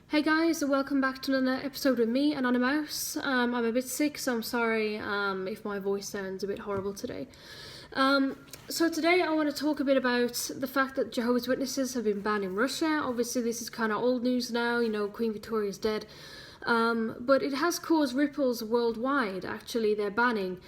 Hey guys, welcome back to another episode with me, Mowse. I'm a bit sick, so I'm sorry if my voice sounds a bit horrible today. So today I want to talk a bit about the fact that Jehovah's Witnesses have been banned in Russia. Obviously this is kind of old news now, you know, Queen Victoria's dead. But it has caused ripples worldwide, actually, their banning.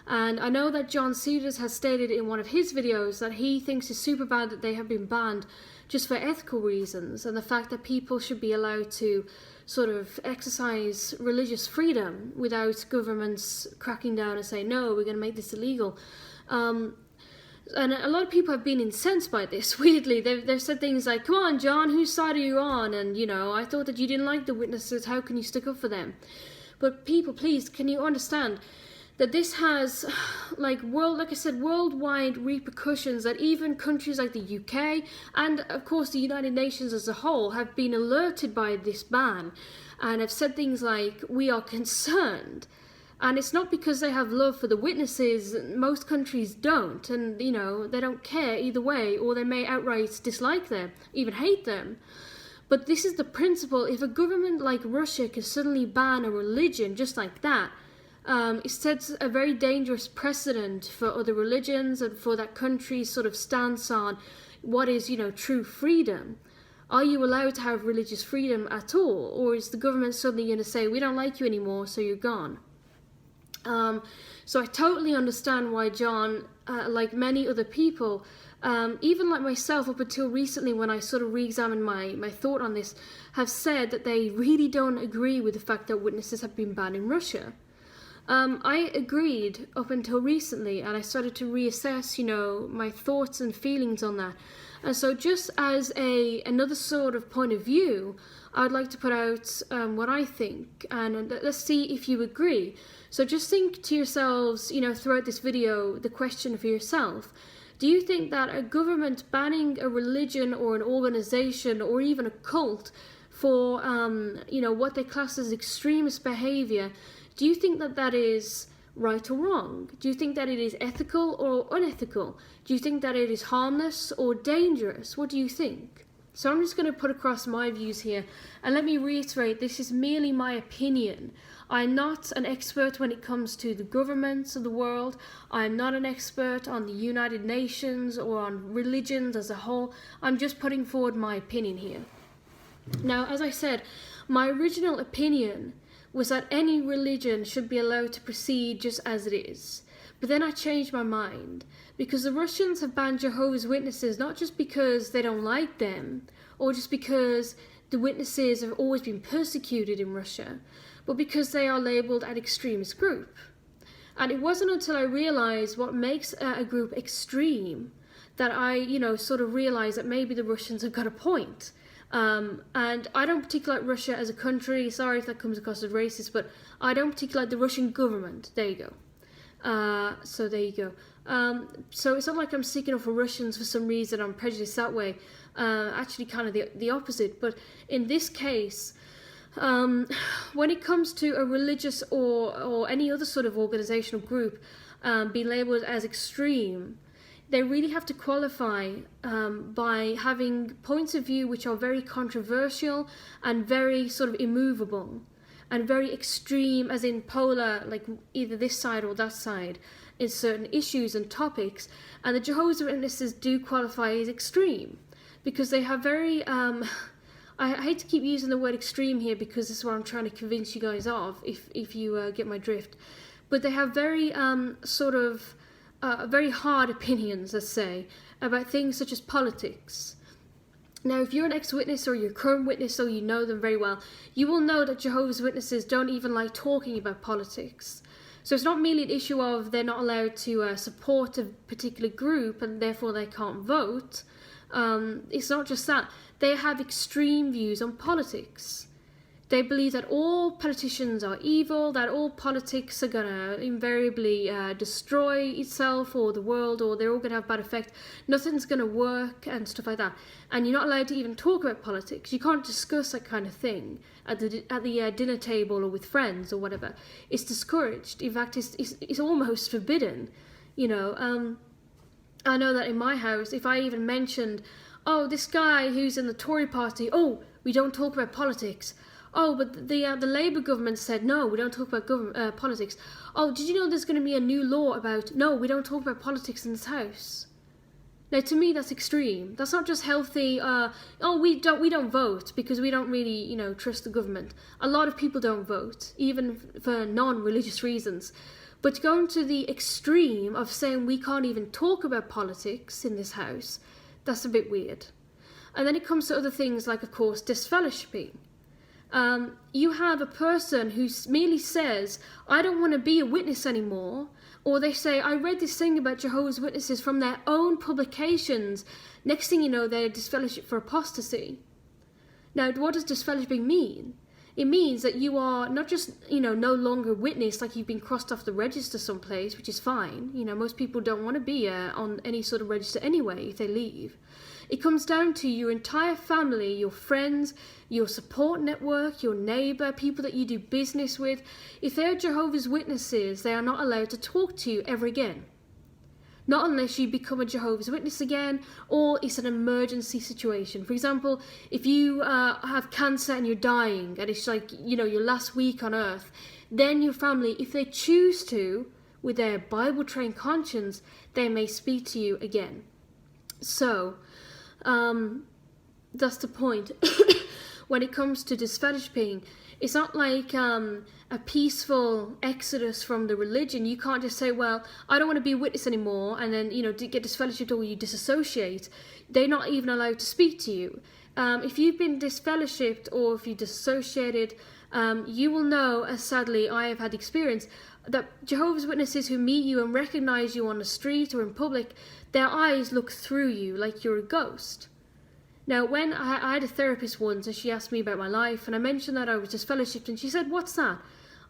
And I know that John Cedars has stated in one of his videos that he thinks it's super bad that they have been banned just for ethical reasons, and the fact that people should be allowed to sort of exercise religious freedom without governments cracking down and saying, no, we're going to make this illegal. And a lot of people have been incensed by this, weirdly. They've said things like, come on, John, whose side are you on? And, you know, I thought that you didn't like the witnesses, how can you stick up for them? But people, please, can you understand that this has, like I said, worldwide repercussions, that even countries like the UK and, of course, the United Nations as a whole have been alerted by this ban and have said things like, we are concerned. And it's not because they have love for the witnesses. Most countries don't, and, you know, they don't care either way, or they may outright dislike them, even hate them. But this is the principle. If a government like Russia can suddenly ban a religion just like that, it sets a very dangerous precedent for other religions and for that country's sort of stance on what is, you know, true freedom. Are you allowed to have religious freedom at all? Or is the government suddenly going to say, we don't like you anymore, so you're gone? So I totally understand why John, like many other people, even like myself up until recently when I sort of re-examined my thought on this, have said that they really don't agree with the fact that witnesses have been banned in Russia. I agreed up until recently, and I started to reassess, you know, my thoughts and feelings on that. And so just as another sort of point of view, I'd like to put out what I think, and let's see if you agree. So just think to yourselves, you know, throughout this video, the question for yourself. Do you think that a government banning a religion or an organization or even a cult for, you know, what they class as extremist behavior, do you think that that is right or wrong? Do you think that it is ethical or unethical? Do you think that it is harmless or dangerous? What do you think? So I'm just going to put across my views here, and let me reiterate, this is merely my opinion. I'm not an expert when it comes to the governments of the world. I'm not an expert on the United Nations or on religions as a whole. I'm just putting forward my opinion here. Now, as I said, my original opinion was that any religion should be allowed to proceed just as it is. But then I changed my mind, because the Russians have banned Jehovah's Witnesses not just because they don't like them, or just because the witnesses have always been persecuted in Russia, but because they are labelled an extremist group. And it wasn't until I realised what makes a group extreme that I, you know, sort of realised that maybe the Russians have got a point. And I don't particularly like Russia as a country. Sorry if that comes across as racist, but I don't particularly like the Russian government. There you go. So there you go. So it's not like I'm sticking up for Russians for some reason. I'm prejudiced that way. Actually, kind of the opposite. But in this case, when it comes to a religious or any other sort of organizational group being labelled as extreme, they really have to qualify by having points of view which are very controversial and very sort of immovable and very extreme, as in polar, like either this side or that side in certain issues and topics. And the Jehovah's Witnesses do qualify as extreme because they have very I hate to keep using the word extreme here because this is what I'm trying to convince you guys of, if you get my drift, but they have very very hard opinions, let's say, about things such as politics. Now, if you're an ex-witness or you're a current witness or you know them very well, you will know that Jehovah's Witnesses don't even like talking about politics. So it's not merely an issue of they're not allowed to support a particular group and therefore they can't vote. It's not just that. They have extreme views on politics. They believe that all politicians are evil, that all politics are going to invariably destroy itself or the world, or they're all going to have bad effect. Nothing's going to work and stuff like that. And you're not allowed to even talk about politics. You can't discuss that kind of thing at the dinner table or with friends or whatever. It's discouraged. In fact, it's almost forbidden. You know, I know that in my house, if I even mentioned, oh, this guy who's in the Tory party, oh, we don't talk about politics. Oh, but the Labour government said, no, we don't talk about politics. Oh, did you know there's going to be a new law about, no, we don't talk about politics in this house? Now, to me, that's extreme. That's not just healthy. Oh, we don't vote because we don't really, trust the government. A lot of people don't vote, even for non-religious reasons. But going to the extreme of saying we can't even talk about politics in this house, that's a bit weird. And then it comes to other things like, of course, disfellowshipping. You have a person who merely says, I don't want to be a witness anymore. Or they say, I read this thing about Jehovah's Witnesses from their own publications. Next thing you know, they're disfellowshipped for apostasy. Now, what does disfellowshipping mean? It means that you are not just, no longer witness, like you've been crossed off the register someplace, which is fine. Most people don't want to be on any sort of register anyway if they leave. It comes down to your entire family, your friends, your support network, your neighbour, people that you do business with. If they're Jehovah's Witnesses, they are not allowed to talk to you ever again. Not unless you become a Jehovah's Witness again, or it's an emergency situation. For example, if you have cancer and you're dying, and it's like, your last week on earth, then your family, if they choose to, with their Bible-trained conscience, they may speak to you again. So, that's the point. When it comes to disfellowshipping, it's not like a peaceful exodus from the religion. You can't just say, well, I don't want to be a witness anymore, and then, get disfellowshipped or you disassociate. They're not even allowed to speak to you. If you've been disfellowshipped or if you dissociated, you will know, as sadly I have had experience, that Jehovah's Witnesses who meet you and recognize you on the street or in public, their eyes look through you like you're a ghost. Now, when I had a therapist once and she asked me about my life, and I mentioned that I was disfellowshipped, and she said, what's that?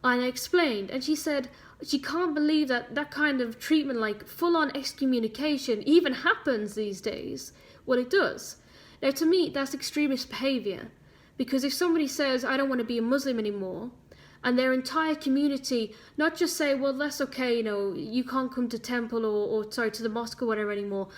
And I explained, and she said she can't believe that kind of treatment, like full-on excommunication, even happens these days. Well, it does. Now, to me, that's extremist behaviour, because if somebody says, I don't want to be a Muslim anymore, and their entire community not just say, well, that's okay, you can't come to temple or to the mosque or whatever anymore,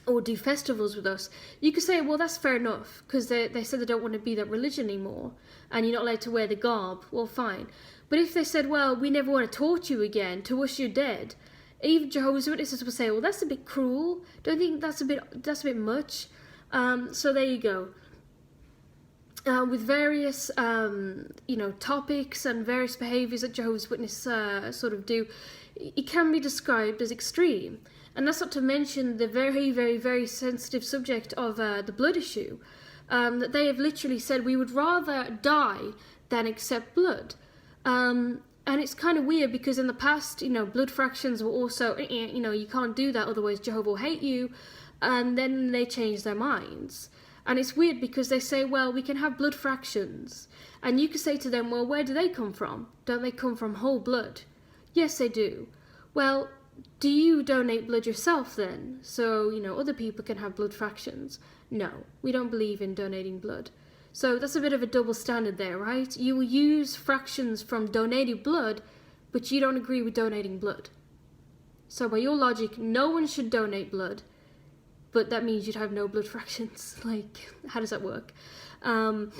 or do festivals with us, you could say, well, that's fair enough, because they said they don't want to be that religion anymore, and you're not allowed to wear the garb, well, fine. But if they said, well, we never want to torture you again, to us you're dead, even Jehovah's Witnesses would say, well, that's a bit cruel, don't you think that's a bit much? So there you go. With various, topics and various behaviours that Jehovah's Witnesses sort of do, it can be described as extreme. And that's not to mention the very, very, very sensitive subject of the blood issue. That they have literally said we would rather die than accept blood. And it's kind of weird because in the past, blood fractions were also, you can't do that, otherwise Jehovah will hate you. And then they changed their minds. And it's weird because they say, well, we can have blood fractions. And you can say to them, well, where do they come from? Don't they come from whole blood? Yes, they do. Well, do you donate blood yourself then? So, other people can have blood fractions. No, we don't believe in donating blood. So that's a bit of a double standard there, right? You will use fractions from donated blood, but you don't agree with donating blood. So by your logic, no one should donate blood, but that means you'd have no blood fractions. Like, how does that work? And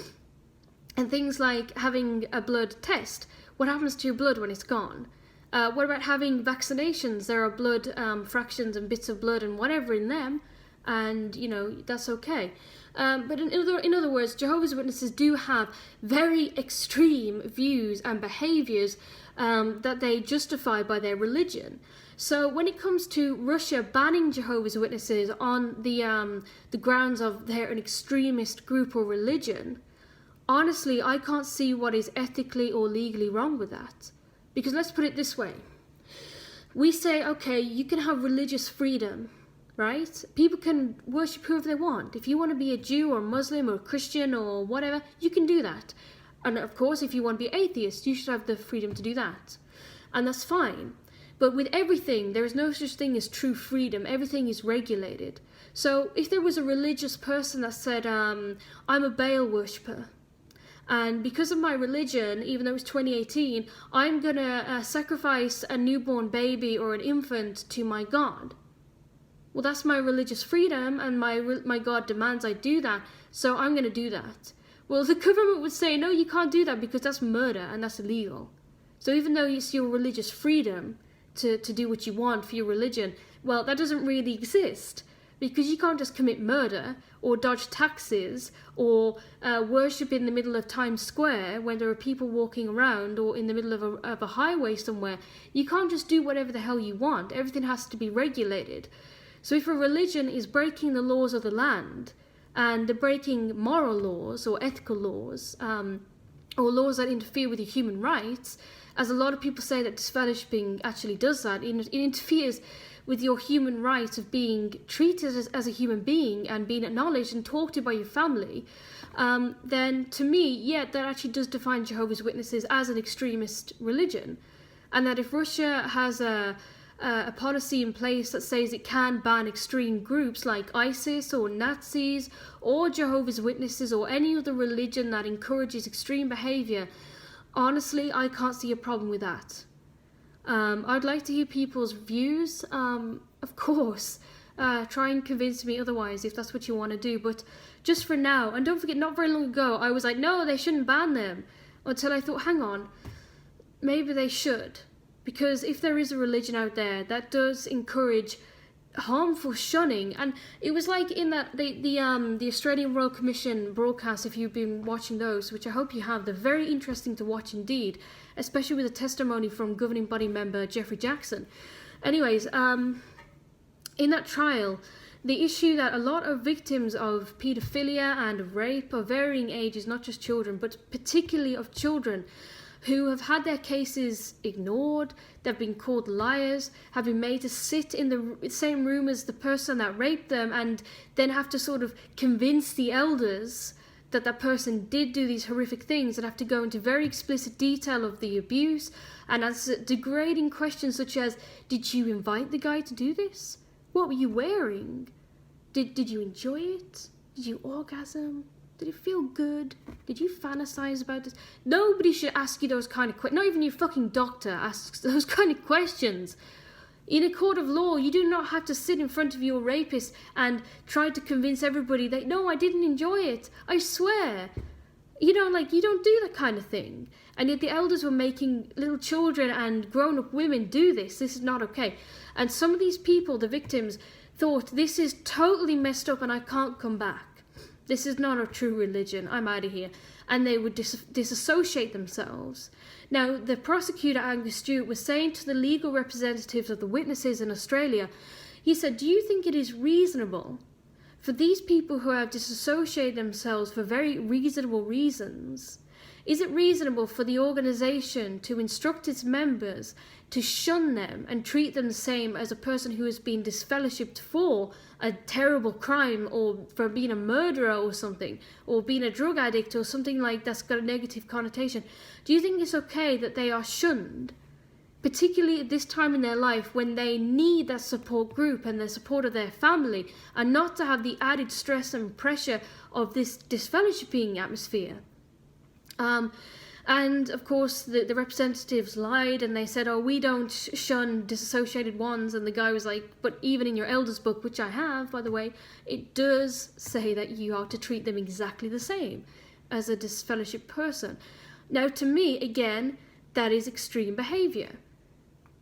things like having a blood test. What happens to your blood when it's gone? What about having vaccinations? There are blood fractions and bits of blood and whatever in them, and that's okay. But in other words, Jehovah's Witnesses do have very extreme views and behaviours that they justify by their religion. So when it comes to Russia banning Jehovah's Witnesses on the grounds of they're an extremist group or religion, honestly, I can't see what is ethically or legally wrong with that. Because let's put it this way. We say, okay, you can have religious freedom, right? People can worship whoever they want. If you want to be a Jew or Muslim or Christian or whatever, you can do that. And of course, if you want to be atheist, you should have the freedom to do that. And that's fine. But with everything, there is no such thing as true freedom. Everything is regulated. So if there was a religious person that said, I'm a Baal worshipper, and because of my religion, even though it's 2018, I'm gonna sacrifice a newborn baby or an infant to my God. Well, that's my religious freedom, and my God demands I do that, so I'm going to do that. Well, the government would say, no, you can't do that because that's murder and that's illegal. So even though it's your religious freedom to do what you want for your religion, well, that doesn't really exist, because you can't just commit murder or dodge taxes or worship in the middle of Times Square when there are people walking around, or in the middle of a highway somewhere. You can't just do whatever the hell you want. Everything has to be regulated. So if a religion is breaking the laws of the land, and they're breaking moral laws or ethical laws, or laws that interfere with your human rights, as a lot of people say that disfellowshipping actually does that, it interferes with your human right of being treated as a human being and being acknowledged and talked to by your family, then to me, yeah, that actually does define Jehovah's Witnesses as an extremist religion. And that if Russia has a policy in place that says it can ban extreme groups like ISIS or Nazis or Jehovah's Witnesses or any other religion that encourages extreme behaviour, honestly, I can't see a problem with that. I'd like to hear people's views. Of course, try and convince me otherwise if that's what you want to do. But just for now, and don't forget, not very long ago, I was like, no, they shouldn't ban them. Until I thought, hang on, maybe they should. Because if there is a religion out there that does encourage harmful shunning, and it was like in that the Australian Royal Commission broadcast, if you've been watching those, which I hope you have, they're very interesting to watch indeed, especially with the testimony from governing body member Jeffrey Jackson. Anyways, in that trial, the issue that a lot of victims of paedophilia and rape of varying ages, not just children, but particularly of children, who have had their cases ignored, they've been called liars, have been made to sit in the same room as the person that raped them, and then have to sort of convince the elders that that person did do these horrific things, and have to go into very explicit detail of the abuse, and answer degrading questions such as, did you invite the guy to do this? What were you wearing? Did you enjoy it? Did you orgasm? Did it feel good? Did you fantasize about this? Nobody should ask you those kind of questions. Not even your fucking doctor asks those kind of questions. In a court of law, you do not have to sit in front of your rapist and try to convince everybody that, no, I didn't enjoy it. I swear. You know, like, you don't do that kind of thing. And yet the elders were making little children and grown-up women do this. This is not okay. And some of these people, the victims, thought, this is totally messed up and I can't come back. This is not a true religion. I'm out of here. And they would disassociate themselves. Now, the prosecutor, Angus Stewart, was saying to the legal representatives of the witnesses in Australia, he said, do you think it is reasonable for these people who have disassociated themselves for very reasonable reasons, is it reasonable for the organisation to instruct its members to shun them and treat them the same as a person who has been disfellowshipped for a terrible crime, or for being a murderer or something, or being a drug addict or something like that's got a negative connotation? Do you think it's okay that they are shunned, particularly at this time in their life when they need that support group and the support of their family, and not to have the added stress and pressure of this disfellowshipping atmosphere? And of course the representatives lied, and they said, oh, we don't shun disassociated ones. And the guy was like, but even in your elders book, which I have, by the way, it does say that you are to treat them exactly the same as a disfellowship person. Now, to me, again, that is extreme behaviour.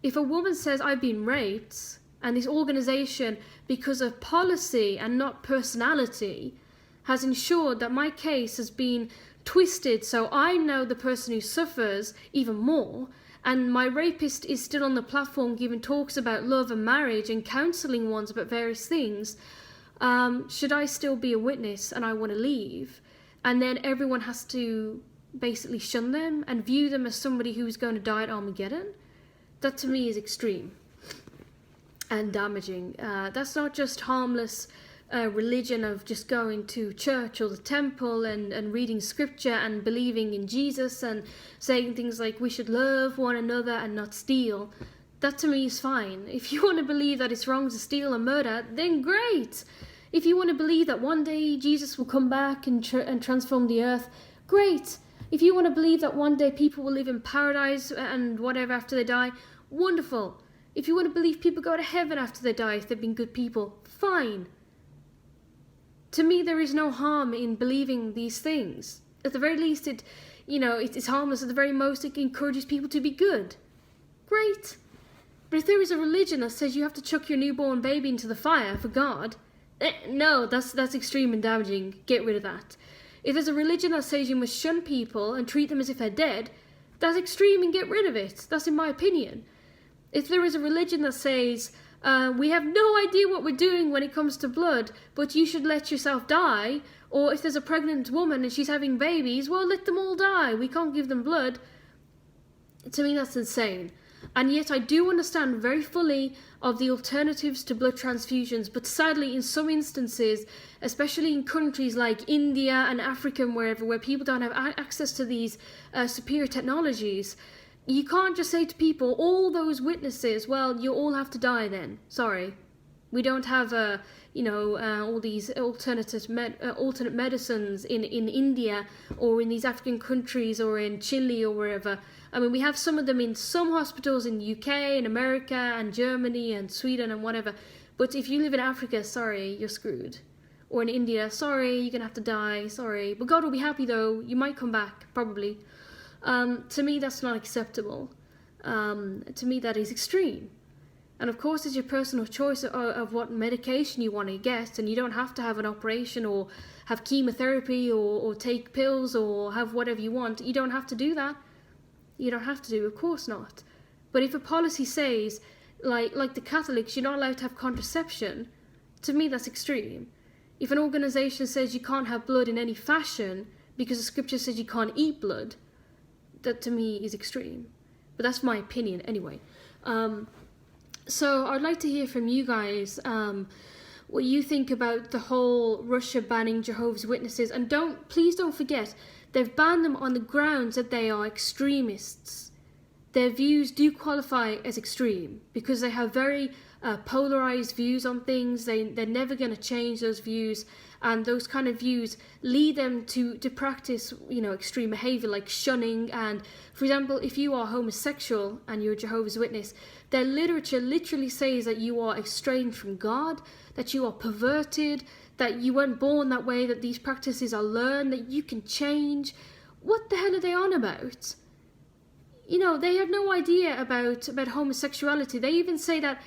If a woman says, I've been raped, and this organisation, because of policy and not personality, has ensured that my case has been twisted so I'm now the person who suffers even more, and my rapist is still on the platform giving talks about love and marriage and counselling ones about various things, should I still be a witness and I want to leave? And then everyone has to basically shun them and view them as somebody who's going to die at Armageddon? That to me is extreme and damaging. That's not just harmless religion of just going to church or the temple and reading scripture and believing in Jesus and saying things like we should love one another and not steal. That to me is fine. If you want to believe that it's wrong to steal and murder, then great. If you want to believe that one day Jesus will come back and transform the earth, great. If you want to believe that one day people will live in paradise and whatever after they die, wonderful. If you want to believe people go to heaven after they die if they've been good people, fine. To me, there is no harm in believing these things. At the very least, it's harmless. At the very most, it encourages people to be good. Great. But if there is a religion that says you have to chuck your newborn baby into the fire for God, no, that's extreme and damaging. Get rid of that. If there's a religion that says you must shun people and treat them as if they're dead, that's extreme and get rid of it. That's in my opinion. If there is a religion that says, we have no idea what we're doing when it comes to blood, but you should let yourself die, or if there's a pregnant woman and she's having babies, well, let them all die. We can't give them blood. To me, that's insane. And yet I do understand very fully of the alternatives to blood transfusions, but sadly in some instances, especially in countries like India and Africa and wherever, where people don't have access to these superior technologies, you can't just say to people, all those witnesses, well, you all have to die then. Sorry. We don't have, all these alternate medicines in India or in these African countries or in Chile or wherever. I mean, we have some of them in some hospitals in the UK and America and Germany and Sweden and whatever. But if you live in Africa, sorry, you're screwed. Or in India, sorry, you're going to have to die, sorry. But God will be happy though. You might come back, probably. To me, that's not acceptable. To me, that is extreme. And of course, it's your personal choice of what medication you want to get, and you don't have to have an operation or have chemotherapy or take pills or have whatever you want. You don't have to do that. You don't have to do, of course not. But if a policy says, like the Catholics, you're not allowed to have contraception, to me that's extreme. If an organisation says you can't have blood in any fashion because the scripture says you can't eat blood, that to me is extreme. But that's my opinion anyway. So I'd like to hear from you guys what you think about the whole Russia banning Jehovah's Witnesses. And please don't forget, they've banned them on the grounds that they are extremists. Their views do qualify as extreme because they have very polarized views on things. They're never going to change those views, and those kind of views lead them to practice, extreme behavior like shunning. And for example, if you are homosexual and you're a Jehovah's Witness, their literature literally says that you are estranged from God, that you are perverted, that you weren't born that way, that these practices are learned, that you can change. What the hell are they on about? They have no idea about homosexuality. They even say that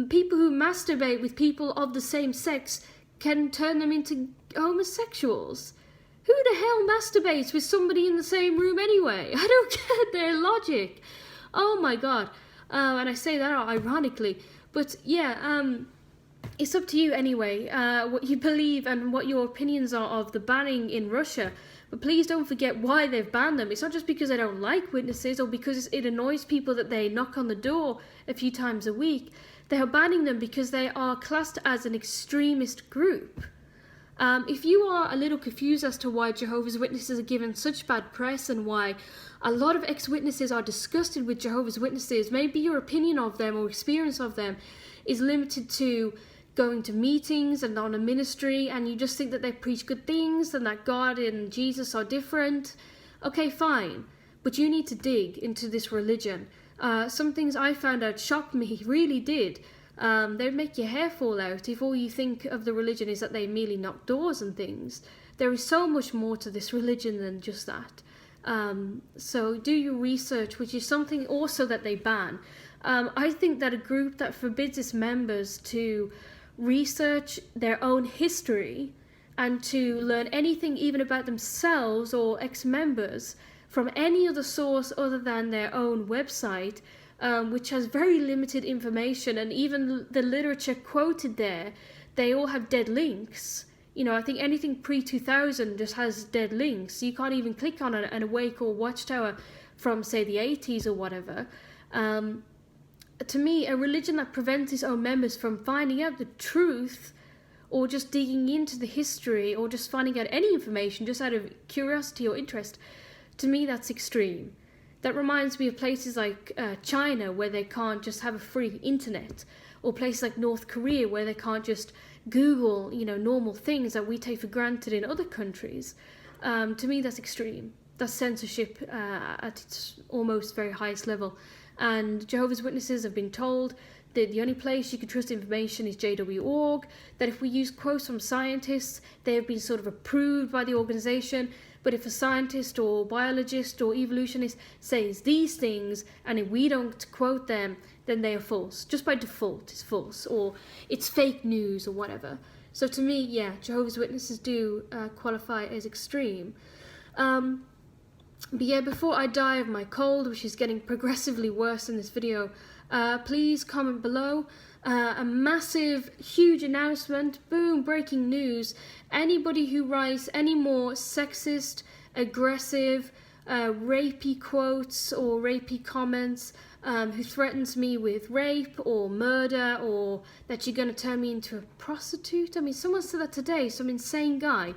people who masturbate with people of the same sex can turn them into homosexuals. Who the hell masturbates with somebody in the same room anyway? I don't get their logic. Oh my God. And I say that ironically. But yeah, it's up to you anyway, what you believe and what your opinions are of the banning in Russia. But please don't forget why they've banned them. It's not just because they don't like witnesses or because it annoys people that they knock on the door a few times a week. They are banning them because they are classed as an extremist group. If you are a little confused as to why Jehovah's Witnesses are given such bad press and why a lot of ex-witnesses are disgusted with Jehovah's Witnesses, maybe your opinion of them or experience of them is limited to going to meetings and on a ministry, and you just think that they preach good things and that God and Jesus are different. Okay, fine. But you need to dig into this religion. Some things I found out shocked me, really did. They would make your hair fall out if all you think of the religion is that they merely knock doors and things. There is so much more to this religion than just that. So do your research, which is something also that they ban. I think that a group that forbids its members to research their own history and to learn anything even about themselves or ex-members from any other source other than their own website, which has very limited information, and even the literature quoted there, they all have dead links. I think anything pre-2000 just has dead links. You can't even click on an Awake or Watchtower from, say, the 80s or whatever. To me, a religion that prevents its own members from finding out the truth or just digging into the history or just finding out any information just out of curiosity or interest, to me that's extreme. That reminds me of places like China, where they can't just have a free internet, or places like North Korea where they can't just Google, normal things that we take for granted in other countries. To me that's extreme. That's censorship at its almost very highest level. and Jehovah's Witnesses have been told that the only place you can trust information is JW.org, that if we use quotes from scientists, they have been sort of approved by the organisation, but if a scientist or biologist or evolutionist says these things and if we don't quote them, then they are false. Just by default, it's false, or it's fake news or whatever. So to me, yeah, Jehovah's Witnesses do qualify as extreme. But yeah, before I die of my cold, which is getting progressively worse in this video, please comment below. A massive, huge announcement, boom, breaking news. Anybody who writes any more sexist, aggressive, rapey quotes or rapey comments, who threatens me with rape or murder, or that you're going to turn me into a prostitute. I mean, someone said that today, some insane guy.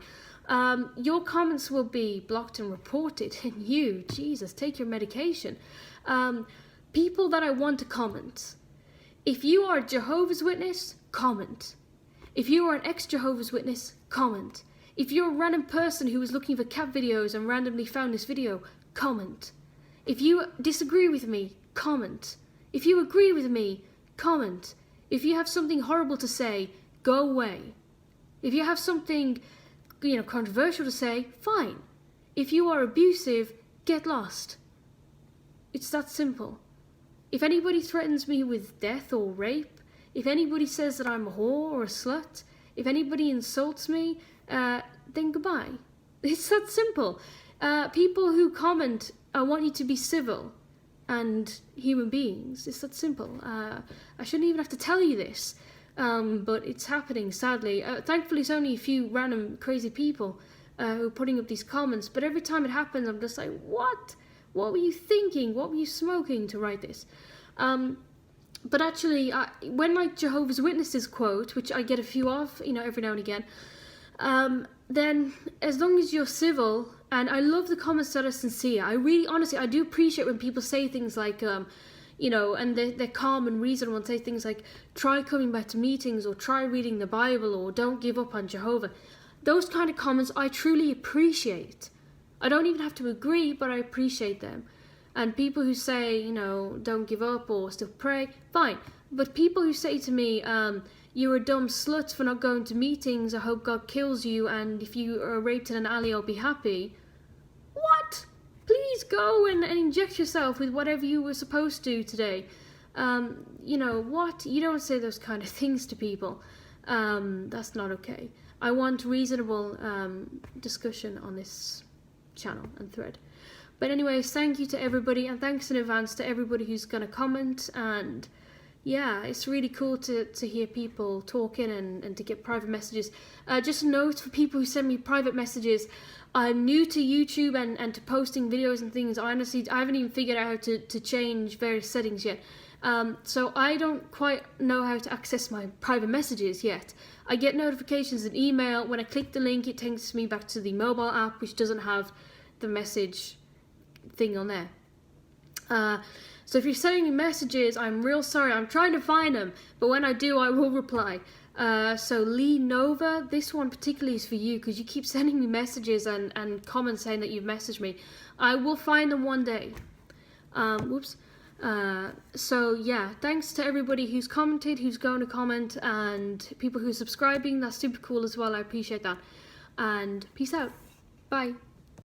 Your comments will be blocked and reported, and you, Jesus, take your medication. People that I want to comment. If you are a Jehovah's Witness, comment. If you are an ex-Jehovah's Witness, comment. If you're a random person who was looking for cat videos and randomly found this video, comment. If you disagree with me, comment. If you agree with me, comment. If you have something horrible to say, go away. If you have something, controversial to say, fine. If you are abusive, get lost. It's that simple. If anybody threatens me with death or rape, if anybody says that I'm a whore or a slut, if anybody insults me, then goodbye. It's that simple. People who comment, I want you to be civil and human beings. It's that simple. I shouldn't even have to tell you this, but it's happening, sadly. Thankfully, it's only a few random crazy people who are putting up these comments, but every time it happens, I'm just like, what? What were you thinking? What were you smoking to write this? But actually, when like Jehovah's Witnesses quote, which I get a few of, every now and again, then as long as you're civil, and I love the comments that are sincere. I really, honestly, I do appreciate when people say things like, and they're calm and reasonable and say things like, try coming back to meetings, or try reading the Bible, or don't give up on Jehovah. Those kind of comments I truly appreciate. I don't even have to agree, but I appreciate them. And people who say, don't give up or still pray, fine. But people who say to me, you're a dumb slut for not going to meetings, I hope God kills you, and if you are raped in an alley, I'll be happy. What? Please go and inject yourself with whatever you were supposed to today. What? You don't say those kind of things to people. That's not okay. I want reasonable discussion on this channel and thread. But anyways, thank you to everybody, and thanks in advance to everybody who's going to comment. And yeah, it's really cool to hear people talking and to get private messages. Just a note for people who send me private messages, I'm new to YouTube and to posting videos and things. Honestly, I haven't even figured out how to change various settings yet. So I don't quite know how to access my private messages yet. I get notifications in email. When I click the link, it takes me back to the mobile app, which doesn't have the message thing on there. So if you're sending me messages, I'm real sorry. I'm trying to find them, but when I do, I will reply. So Lee Nova, this one particularly is for you, because you keep sending me messages and comments saying that you've messaged me. I will find them one day. So yeah, thanks to everybody who's commented, who's going to comment, and people who are subscribing. That's super cool as well. I appreciate that. And peace out. Bye.